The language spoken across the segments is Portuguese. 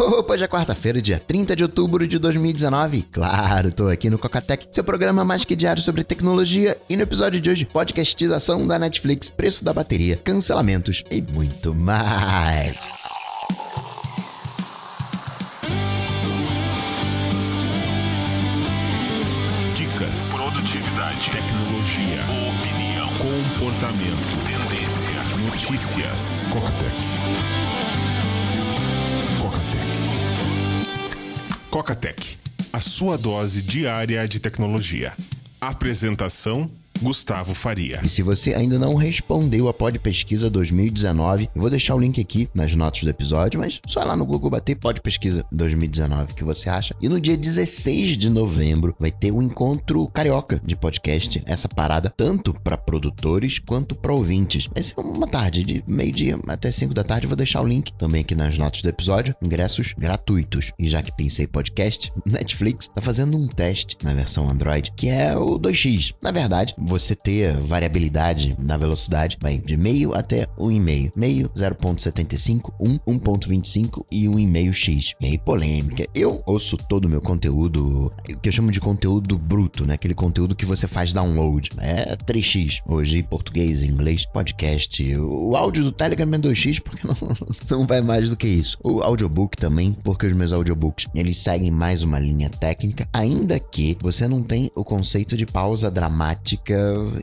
Hoje é quarta-feira, dia 30 de outubro de 2019. Claro, tô aqui no Cocatec, seu programa mais que diário sobre tecnologia. E no episódio de hoje, podcastização da Netflix, preço da bateria, cancelamentos e muito mais. Dicas, produtividade, tecnologia, opinião, comportamento, tendência, notícias. Cocatec, a sua dose diária de tecnologia. Apresentação: Gustavo Faria. E se você ainda não respondeu a Podpesquisa 2019, eu vou deixar o link aqui nas notas do episódio, mas só lá no Google bater Podpesquisa 2019 que você acha. E no dia 16 de novembro vai ter um encontro carioca de podcast, essa parada tanto para produtores quanto para ouvintes. Vai ser uma tarde, de meio-dia até 5 da tarde, eu vou deixar o link também aqui nas notas do episódio, ingressos gratuitos. E já que pensei podcast, Netflix tá fazendo um teste na versão Android, que é o 2x. Na verdade, você ter variabilidade na velocidade, vai de meio até 1,5. Meio, 0.75, 1.25 e 1,5x. E aí, polêmica. Eu ouço todo o meu conteúdo, que eu chamo de conteúdo bruto, né? Aquele conteúdo que você faz download. É 3x. Hoje, português, inglês, podcast. O áudio do Telegram é 2x, porque não vai mais do que isso. O audiobook também, porque os meus audiobooks, eles seguem mais uma linha técnica, ainda que você não tem o conceito de pausa dramática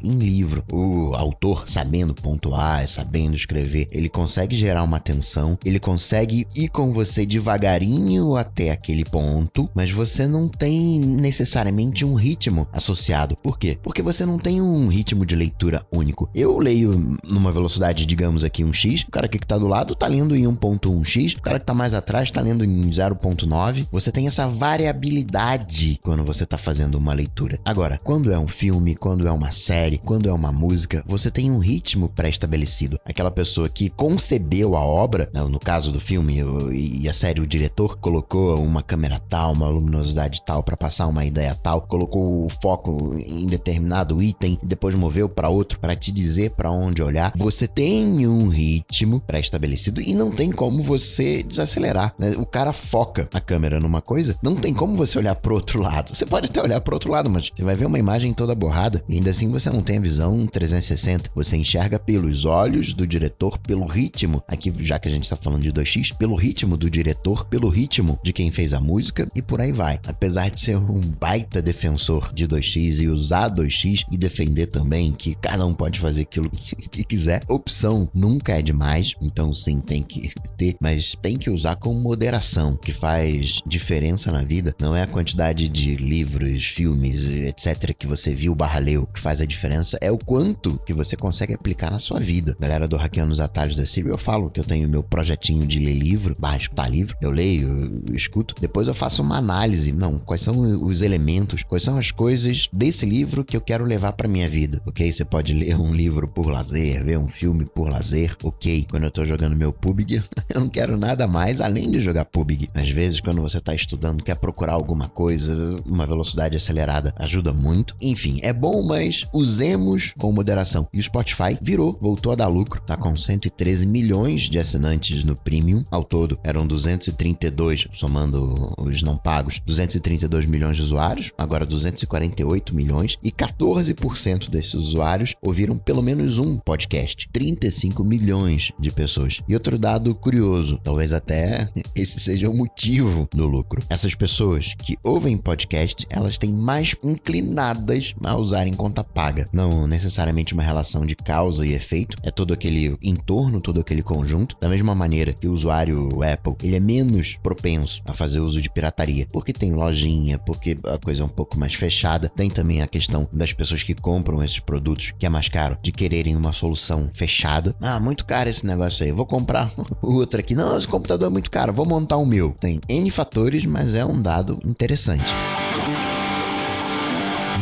em livro. O autor, sabendo pontuar, sabendo escrever, ele consegue gerar uma tensão, ele consegue ir com você devagarinho até aquele ponto, mas você não tem necessariamente um ritmo associado. Por quê? Porque você não tem um ritmo de leitura único. Eu leio numa velocidade, digamos aqui, 1x, o cara aqui que tá do lado tá lendo em 1.1x, o cara que tá mais atrás tá lendo em 0.9. Você tem essa variabilidade quando você tá fazendo uma leitura. Agora, quando é um filme, quando é uma série, quando é uma música, você tem um ritmo pré-estabelecido. Aquela pessoa que concebeu a obra, no caso do filme e a série, o diretor colocou uma câmera tal, uma luminosidade tal para passar uma ideia tal, colocou o foco em determinado item, depois moveu para outro para te dizer para onde olhar. Você tem um ritmo pré-estabelecido e não tem como você desacelerar, né? O cara foca a câmera numa coisa, não tem como você olhar pro outro lado. Você pode até olhar pro outro lado, mas você vai ver uma imagem toda borrada e ainda assim você não tem a visão 360, você enxerga pelos olhos do diretor, pelo ritmo, aqui já que a gente tá falando de 2x, pelo ritmo do diretor, pelo ritmo de quem fez a música e por aí vai. Apesar de ser um baita defensor de 2x e usar 2x e defender também que cada um pode fazer aquilo que quiser, opção nunca é demais, então sim, tem que ter, mas tem que usar com moderação. O que faz diferença na vida não é a quantidade de livros, filmes, etc. que você viu leu. O que faz a diferença é o quanto que você consegue aplicar na sua vida. Galera do Hackeando os Atalhos da Siri, eu falo que eu tenho meu projetinho de ler livro, escutar livro, eu leio, eu escuto, depois eu faço uma análise, quais são os elementos, quais são as coisas desse livro que eu quero levar pra minha vida, ok? Você pode ler um livro por lazer, ver um filme por lazer, ok? Quando eu tô jogando meu PUBG, eu não quero nada mais além de jogar PUBG. Às vezes, quando você tá estudando, quer procurar alguma coisa, uma velocidade acelerada ajuda muito. Enfim, é bom, mas usemos com moderação. E o Spotify voltou a dar lucro, tá com 113 milhões de assinantes no Premium. Ao todo, eram 232, somando os não pagos, 232 milhões de usuários, agora 248 milhões, e 14% desses usuários ouviram pelo menos um podcast. 35 milhões de pessoas. E outro dado curioso, talvez até esse seja o motivo do lucro. Essas pessoas que ouvem podcast, elas têm mais inclinadas a usarem conta paga. Não necessariamente uma relação de causa e efeito, é todo aquele entorno, todo aquele conjunto. Da mesma maneira que o usuário Apple, ele é menos propenso a fazer uso de pirataria, porque tem lojinha, porque a coisa é um pouco mais fechada. Tem também a questão das pessoas que compram esses produtos, que é mais caro, de quererem uma solução fechada. Muito caro esse negócio aí, vou comprar o outro aqui. Não, esse computador é muito caro, vou montar o meu. Tem N fatores, mas é um dado interessante.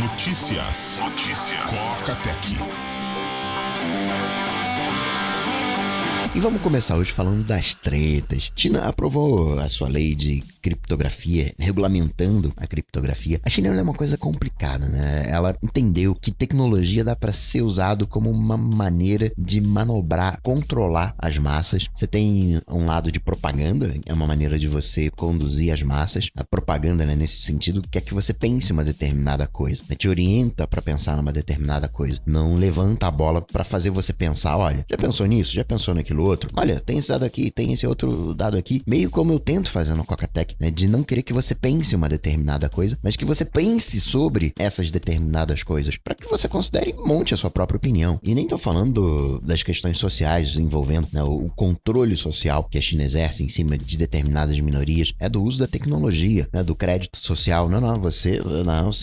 Notícias. Cocatec. E vamos começar hoje falando das tretas. China aprovou a sua lei de criptografia, regulamentando a criptografia. A China é uma coisa complicada, né? Ela entendeu que tecnologia dá para ser usado como uma maneira de manobrar, controlar as massas. Você tem um lado de propaganda, é uma maneira de você conduzir as massas. A propaganda, né, nesse sentido, quer que você pense uma determinada coisa, né? Te orienta para pensar numa determinada coisa. Não levanta a bola para fazer você pensar, olha, já pensou nisso? Já pensou naquilo outro? Olha, tem esse dado aqui, tem esse outro dado aqui. Meio como eu tento fazer no Coca-Tech, né? De não querer que você pense uma determinada coisa, mas que você pense sobre essas determinadas coisas, para que você considere e monte a sua própria opinião. E nem tô falando das questões sociais envolvendo, né, o controle social que a China exerce em cima de determinadas minorias, é do uso da tecnologia, né, do crédito social. Não, você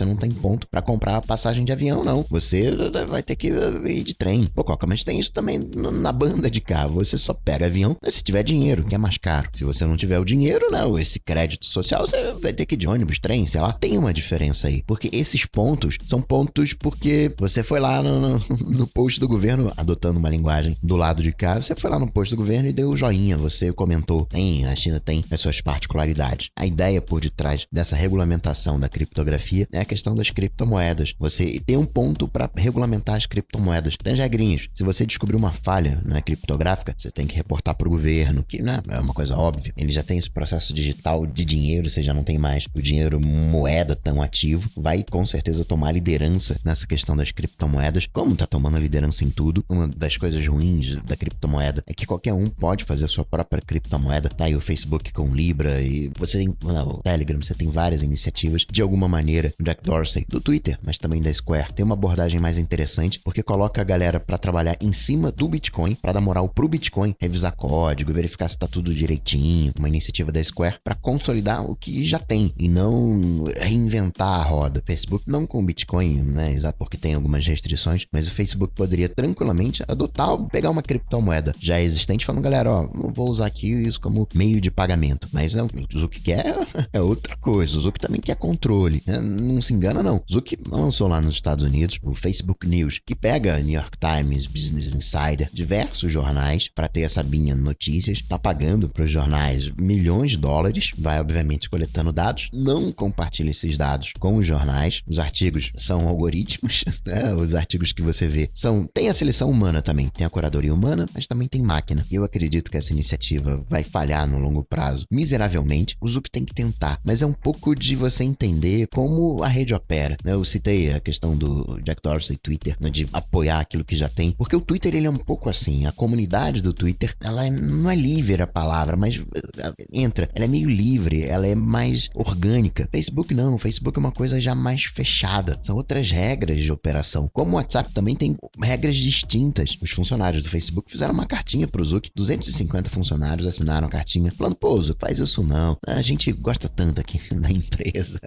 não tem ponto para comprar a passagem de avião, não. Você vai ter que ir de trem. Pô, Coca, mas tem isso também na banda de cá. Você só pega avião, né, se tiver dinheiro, que é mais caro. Se você não tiver o dinheiro, né, esse crédito social, você vai ter que ir de ônibus, trem, sei lá. Tem uma diferença aí. Porque esses pontos são pontos porque você foi lá no post do governo, adotando uma linguagem do lado de cá, você foi lá no post do governo e deu o joinha, você comentou. A China tem as suas particularidades. A ideia por detrás dessa regulamentação da criptografia é a questão das criptomoedas. Você tem um ponto para regulamentar as criptomoedas. Tem as regrinhas. Se você descobrir uma falha, né, criptográfica, você tem que reportar para o governo, que, né, é uma coisa óbvia. Ele já tem esse processo digital de dinheiro, você já não tem mais o dinheiro moeda tão ativo. Vai com certeza tomar liderança nessa questão das criptomoedas, como tá tomando liderança em tudo. Uma das coisas ruins da criptomoeda é que qualquer um pode fazer a sua própria criptomoeda. Tá aí o Facebook com Libra e você tem o Telegram, você tem várias iniciativas. De alguma maneira, o Jack Dorsey do Twitter, mas também da Square, tem uma abordagem mais interessante porque coloca a galera para trabalhar em cima do Bitcoin, para dar moral pro Bitcoin, revisar código, verificar se tá tudo direitinho. Uma iniciativa da Square para consolidar o que já tem e não reinventar a roda. Facebook não com o Bitcoin, né? Exato, porque tem algumas restrições, mas o Facebook poderia tranquilamente adotar, pegar uma criptomoeda já existente, falando, galera, ó, não vou usar aqui isso como meio de pagamento. Mas não, o Zuck quer é outra coisa. O Zuck também quer controle. Não se engana, não. O Zuck lançou lá nos Estados Unidos o Facebook News, que pega New York Times, Business Insider, diversos jornais para ter essa binha de notícias. Tá pagando para os jornais milhões de dólares, vai obviamente coletando dados, não compartilha esses dados com os jornais. Os artigos são algoritmos, né? Os artigos que você vê tem a seleção humana também, tem a curadoria humana, mas também tem máquina. Eu acredito que essa iniciativa vai falhar no longo prazo, miseravelmente. O Zuck tem que tentar, mas é um pouco de você entender como a rede opera, né? Eu citei a questão do Jack Dorsey, Twitter, né, de apoiar aquilo que já tem, porque o Twitter, ele é um pouco assim, a comunidade do Twitter, ela não é livre a palavra, mas ela é meio livre, ela é mais orgânica. Facebook não, Facebook é uma coisa já mais fechada, são outras regras de operação. Como o WhatsApp também tem regras distintas. Os funcionários do Facebook fizeram uma cartinha pro Zuck, 250 funcionários assinaram a cartinha, falando, pô, Zuck, faz isso não, a gente gosta tanto aqui na empresa.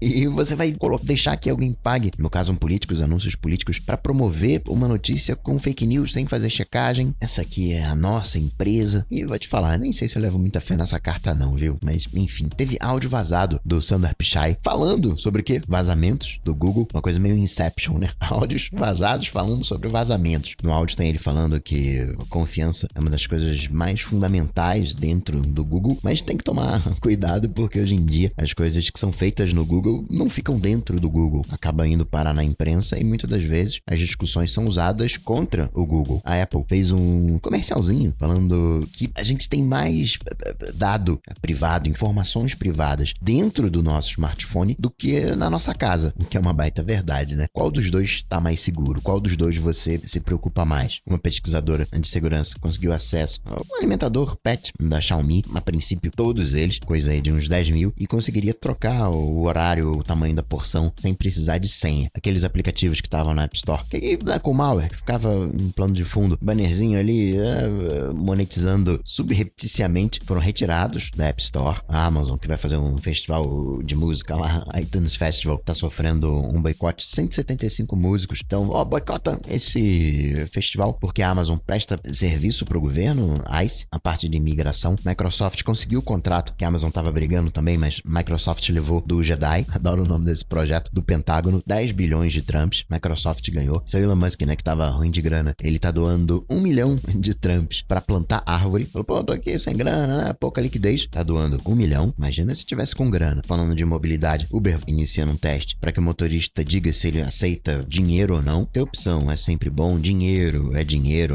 E você vai deixar que alguém pague, no caso um político, os anúncios políticos, para promover uma notícia com fake news sem fazer checagem. Essa aqui é a nossa empresa. E eu vou te falar, nem sei se eu levo muita fé nessa carta não, viu? Mas, enfim, teve áudio vazado do Sundar Pichai falando sobre o quê? Vazamentos do Google, uma coisa meio Inception, né? Áudios vazados falando sobre vazamentos. No áudio tem ele falando que a confiança é uma das coisas mais fundamentais dentro do Google, mas tem que tomar cuidado porque hoje em dia as coisas que são feitas no Google não ficam dentro do Google, acaba indo parar na imprensa e muitas das vezes as discussões são usadas contra o Google. A Apple fez um comercialzinho falando que a gente tem mais dado privado, informações privadas dentro do nosso smartphone do que na nossa casa, o que é uma baita verdade, né? Qual dos dois está mais seguro? Qual dos dois você se preocupa mais? Uma pesquisadora de segurança conseguiu acesso ao alimentador pet da Xiaomi, a princípio todos eles, coisa aí de uns 10 mil, e conseguiria trocar o horário, o tamanho da porção sem precisar de senha. Aqueles aplicativos que estavam na App Store, que com malware, que ficava em plano de fundo, bannerzinho ali, monetizando subrepticiamente, foram retirados da App Store. A Amazon, que vai fazer um festival de música lá, iTunes Festival, tá sofrendo um boicote, 175 músicos. Então, boicota esse festival, porque a Amazon presta serviço pro governo, ICE, a parte de imigração. Microsoft conseguiu o contrato, que a Amazon tava brigando também, mas Microsoft levou do Jedi, adoro o nome desse projeto, do Pentágono, 10 bilhões de Trumps. Microsoft ganhou. Seu Elon Musk, né, que tava ruim de grana, ele tá doando $1 milhão de Trumps pra plantar árvore. Falou, pô, tô aqui sem grana, né? Pouca liquidez. Tá doando 1 milhão. Imagina se tivesse com grana. Falando de mobilidade, Uber iniciando um teste para que o motorista diga se ele aceita dinheiro ou não. Ter opção é sempre bom. Dinheiro,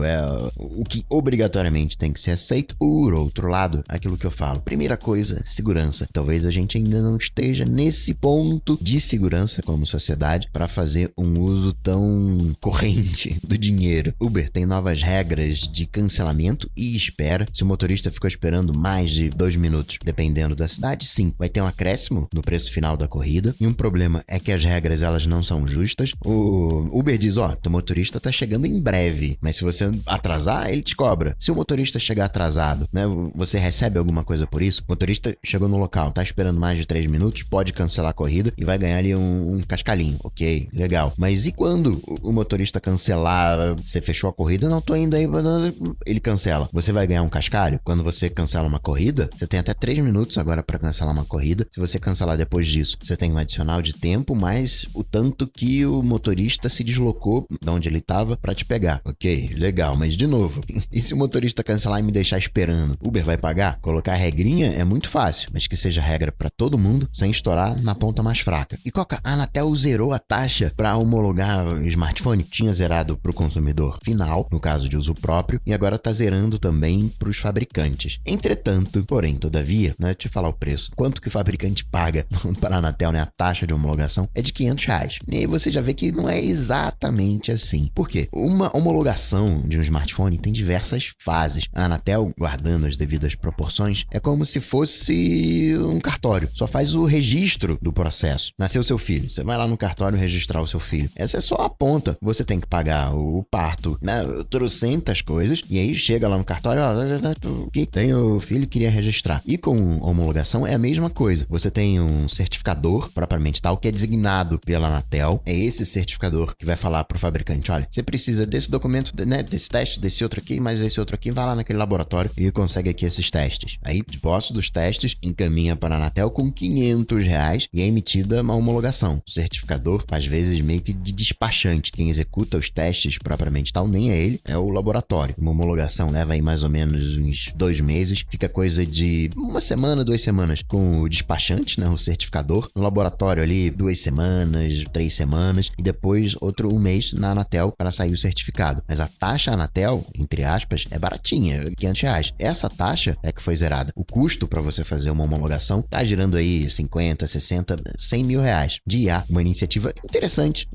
é o que obrigatoriamente tem que ser aceito. Por outro lado, aquilo que eu falo. Primeira coisa, segurança. Talvez a gente ainda não esteja nesse ponto de segurança como sociedade para fazer um uso tão corrente do dinheiro. Uber tem novas regras de cancelamento e espera. Se o motorista ficou esperando mais de 2 minutos, dependendo da cidade, sim, vai ter um acréscimo no preço final da corrida. E um problema é que as regras, elas não são justas. O Uber diz, teu motorista tá chegando em breve, mas se você atrasar, ele te cobra. Se o motorista chegar atrasado, né, você recebe alguma coisa por isso? O motorista chegou no local, tá esperando mais de 3 minutos, pode cancelar a corrida e vai ganhar ali um cascalhinho. Ok, legal. Mas e quando o motorista cancelar, você fechou a corrida, não tô indo aí, ele cancela. Você vai ganhar um cascalho? Quando você cancela uma corrida, você tem até 3 minutos agora para cancelar uma corrida. Se você cancelar depois disso, você tem um adicional de tempo, mais o tanto que o motorista se deslocou de onde ele tava para te pegar. Ok, legal. Mas de novo, e se o motorista cancelar e me deixar esperando? Uber vai pagar? Colocar a regrinha é muito fácil, mas que seja regra para todo mundo, sem estourar na ponta mais fraca. E Coca, a Anatel zerou a taxa para homologar o smartphone? Tinha zerado para o consumidor final, no caso de uso próprio, e agora tá zerando também para os fabricantes. Entretanto, porém, todavia, né, deixa eu falar o preço. Quanto que o fabricante paga para a Anatel, né? A taxa de homologação é de R$500. E aí você já vê que não é exatamente assim. Por quê? Uma homologação de um smartphone tem diversas fases. A Anatel, guardando as devidas proporções, é como se fosse um cartório. Só faz o registro do processo. Nasceu seu filho. Você vai lá no cartório registrar o seu filho. Essa é só a ponta. Você tem que pagar o parto, né? Trocentas coisas. E aí chega lá no cartório, tem o filho que queria registrar. E com homologação é a mesma coisa. Você tem um certificador, propriamente tal, que é designado pela Anatel. É esse certificador que vai falar pro fabricante, olha, você precisa desse documento, né, desse teste, desse outro aqui, mas esse outro aqui, vai lá naquele laboratório e consegue aqui esses testes. Aí, de posse dos testes, encaminha para a Anatel com R$500 e é emitida uma homologação. O certificador, às vezes, meio que de despachante. Quem executa os testes, propriamente tal, nem é ele, é o laboratório. Uma homologação leva aí mais ou menos uns 2 meses. Fica coisa de 1 semana, 2 semanas com o despachante, né, o certificador. No laboratório ali, 2 semanas, 3 semanas. E depois outro 1 mês na Anatel para sair o certificado. Mas a taxa Anatel, entre aspas, é baratinha, R$500. Essa taxa é que foi zerada. O custo para você fazer uma homologação tá girando aí 50, 60, 100 mil reais de IA. Uma iniciativa interessante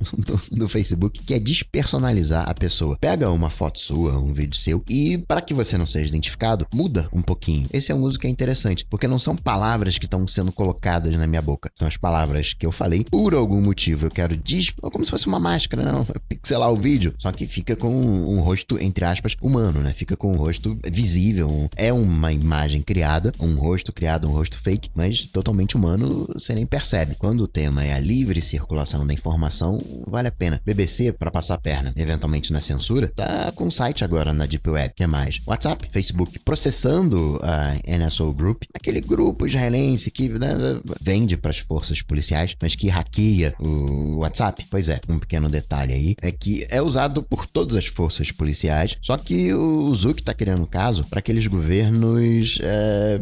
do Facebook, que é despersonalizar a pessoa. Pega uma foto sua, um vídeo seu, e para que você não seja identificado, muda um pouquinho. Esse é um uso que é interessante, porque não são palavras que estão sendo colocadas na minha boca. São as palavras que eu falei. Por algum motivo, eu quero como se fosse uma máscara, não, pixelar o vídeo, só que fica com um rosto, entre aspas, humano, né? Fica com um rosto visível. É uma imagem criada, um rosto criado, um rosto fake, mas totalmente humano, você nem percebe. Quando o tema é a livre circulação da informação, vale a pena. BBC, para passar a perna, eventualmente na censura, tá com um site agora na Deep Web. O que mais? WhatsApp, Facebook, processando a NSO Group, aquele grupo israelense que, né, vende para as forças policiais, mas que hackeia o WhatsApp. Pois é, um pequeno detalhe aí, é que é usado por todas as forças policiais, só que o Zuck tá criando um caso para aqueles governos,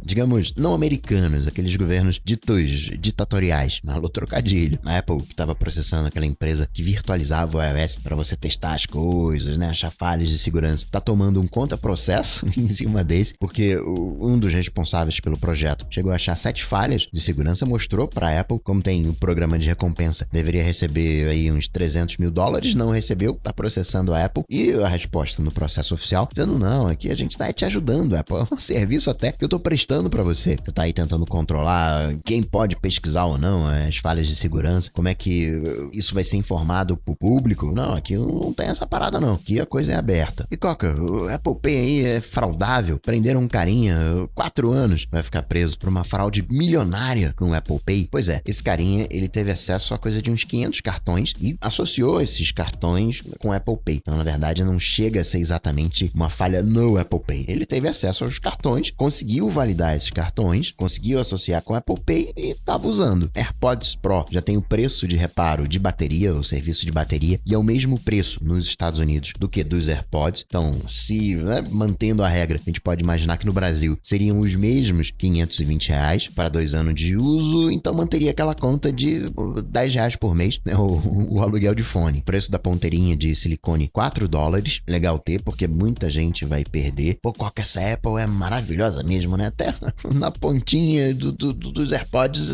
digamos, não americanos, aqueles governos ditos ditatoriais. Alô, trocadilho. A Apple, que estava processando aquela empresa que virtualizava o iOS para você testar as coisas, né, achar falhas de segurança, tá tomando um contra-processo em cima desse, porque um dos responsáveis pelo projeto chegou a achar 7 falhas de segurança, mostrou para a Apple, como tem o programa de recompensa, deveria receber aí uns $300 mil, não recebeu, tá processando a Apple, e a resposta no processo oficial, dizendo, não, aqui a gente tá te ajudando, Apple, é um serviço até que eu tô prestando para você. Você tá aí tentando controlar quem pode pesquisar ou não as falhas de segurança, como é que isso vai ser informado pro público. Não, aqui não tem essa parada não, aqui a coisa é aberta. E Coca, o Apple Pay aí é fraudável, prenderam um carinha 4 anos, vai ficar preso por uma fraude milionária com o Apple Pay. Pois é, esse carinha, ele teve acesso a coisa de uns 500 cartões e associou esses cartões com o Apple Pay. Então, na verdade, não chega a ser exatamente uma falha no Apple Pay. Ele teve acesso aos cartões, conseguiu validar esses cartões, conseguiu associar com o Apple Pay e estava usando. AirPods Pro já tem o preço de reparo de bateria, o serviço de bateria, e é o mesmo preço nos Estados Unidos do que dos AirPods. Então, se, né, mantendo a regra, a gente pode imaginar que no Brasil seriam os mesmos R$520 para 2 anos de uso, então manteria aquela conta de R$10 por mês, né, o aluguel de fone. O preço da ponteirinha de silicone, $4. Legal ter, porque muita gente vai perder. Pô, qual que essa Apple é maravilhosa mesmo, né? Até na pontinha dos AirPods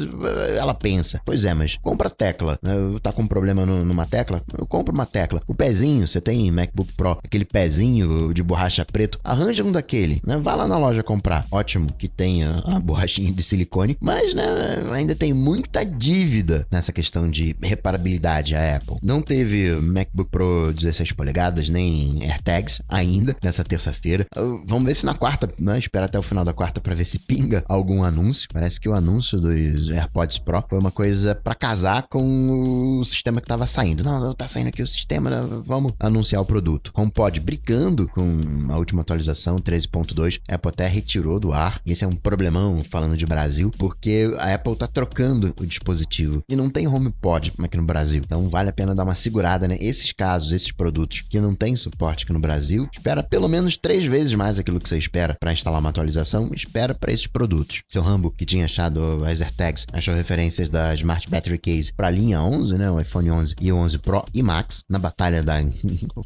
ela pensa. Pois é, mas compra a tecla. Tá com um problema numa tecla? Eu compro uma tecla. O pezinho, você tem MacBook Pro, aquele pezinho de borracha preto, arranja um daquele, né? Vai lá na loja comprar. Ótimo que tenha a borrachinha de silicone, mas, né, ainda tem muita dívida nessa questão de reparabilidade. A Apple não teve MacBook Pro 16 polegadas, nem AirTags ainda, nessa terça-feira. Vamos ver se na quarta, né? Espera até o final da quarta pra ver se pinga algum anúncio. Parece que o anúncio dos AirPods Pro foi uma coisa pra casar com o sistema que tava saindo. Não, tá saindo aqui o sistema, né? Vamos anunciar o produto. HomePod brincando com a última atualização 13.2, a Apple até retirou do ar. Esse é um problemão falando de Brasil, porque a Apple tá trocando o dispositivo e não tem HomePod aqui no Brasil. Então vale a pena dar uma segurada, né? Esses casos, esses produtos que não tem suporte aqui no Brasil, espera pelo menos 3 vezes mais aquilo que você espera para instalar uma atualização, espera para esses produtos. Seu Rambo, que tinha achado as AirTags, achou referências da Smart Battery Case para a linha 11, né? O iPhone 11 e o 11 Pro e Max, na batalha da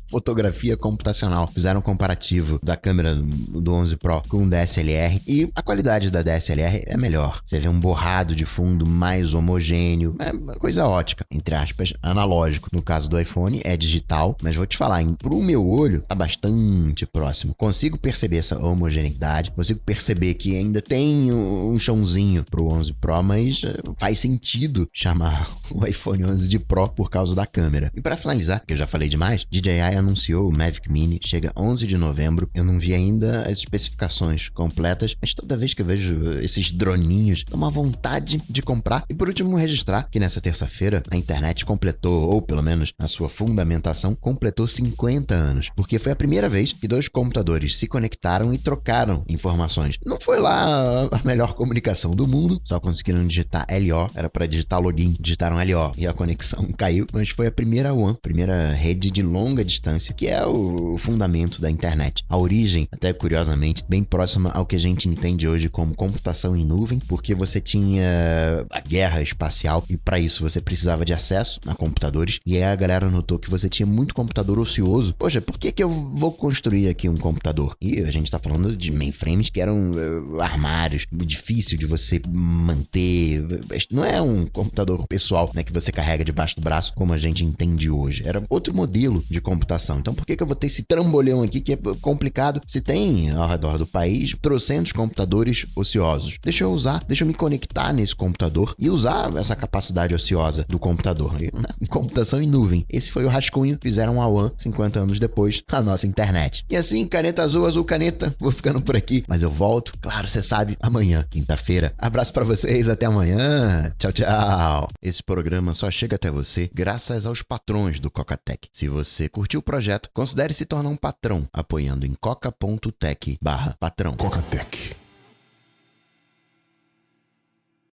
fotografia computacional. Fizeram um comparativo da câmera do 11 Pro com o DSLR e a qualidade da DSLR é melhor. Você vê um borrado de fundo mais homogêneo, é uma coisa ótica, entre aspas, analógico. No caso do iPhone é digital, mas vou te falar, pro meu olho tá bastante próximo. Consigo perceber essa homogeneidade, consigo perceber que ainda tem um chãozinho pro 11 Pro, mas faz sentido chamar o iPhone 11 de Pro por causa da câmera. E para finalizar, que eu já falei demais, DJI anunciou o Mavic Mini, chega 11 de novembro. Eu não vi ainda as especificações completas, mas toda vez que eu vejo esses droninhos, dá uma vontade de comprar. E por último, registrar que nessa terça-feira a internet completou, ou pelo menos a sua fundamentação, completou 50 anos, porque foi a primeira vez que 2 computadores se conectaram e trocaram informações. Não foi lá a melhor comunicação do mundo, só conseguiram digitar LO, era para digitar login, digitaram LO e a conexão caiu, mas foi a primeira WAN, primeira rede de longa distância, que é o fundamento da internet. A origem, até curiosamente, bem próxima ao que a gente entende hoje como computação em nuvem, porque você tinha a guerra espacial e para isso você precisava de acesso a computadores, e aí a galera notou que você tinha muito computador ocioso. Poxa, por que eu vou construir aqui um computador? E a gente tá falando de mainframes que eram armários, difícil de você manter. Não é um computador pessoal, né, que você carrega debaixo do braço como a gente entende hoje. Era outro modelo de computação. Então por que eu vou ter esse trambolhão aqui que é complicado se tem ao redor do país trocentos computadores ociosos? Deixa eu usar, deixa eu me conectar nesse computador e usar essa capacidade ociosa do computador. Computação em nuvem. Esse foi o rascunho, fizeram a WAN 50 anos depois, a nossa internet. E assim, caneta azul, azul caneta, vou ficando por aqui, mas eu volto, claro, você sabe, amanhã, quinta-feira. Abraço pra vocês, até amanhã. Tchau, tchau. Esse programa só chega até você graças aos patrões do Cocatec. Se você curtiu o projeto, considere se tornar um patrão, apoiando em coca.tech/patrão. Cocatec.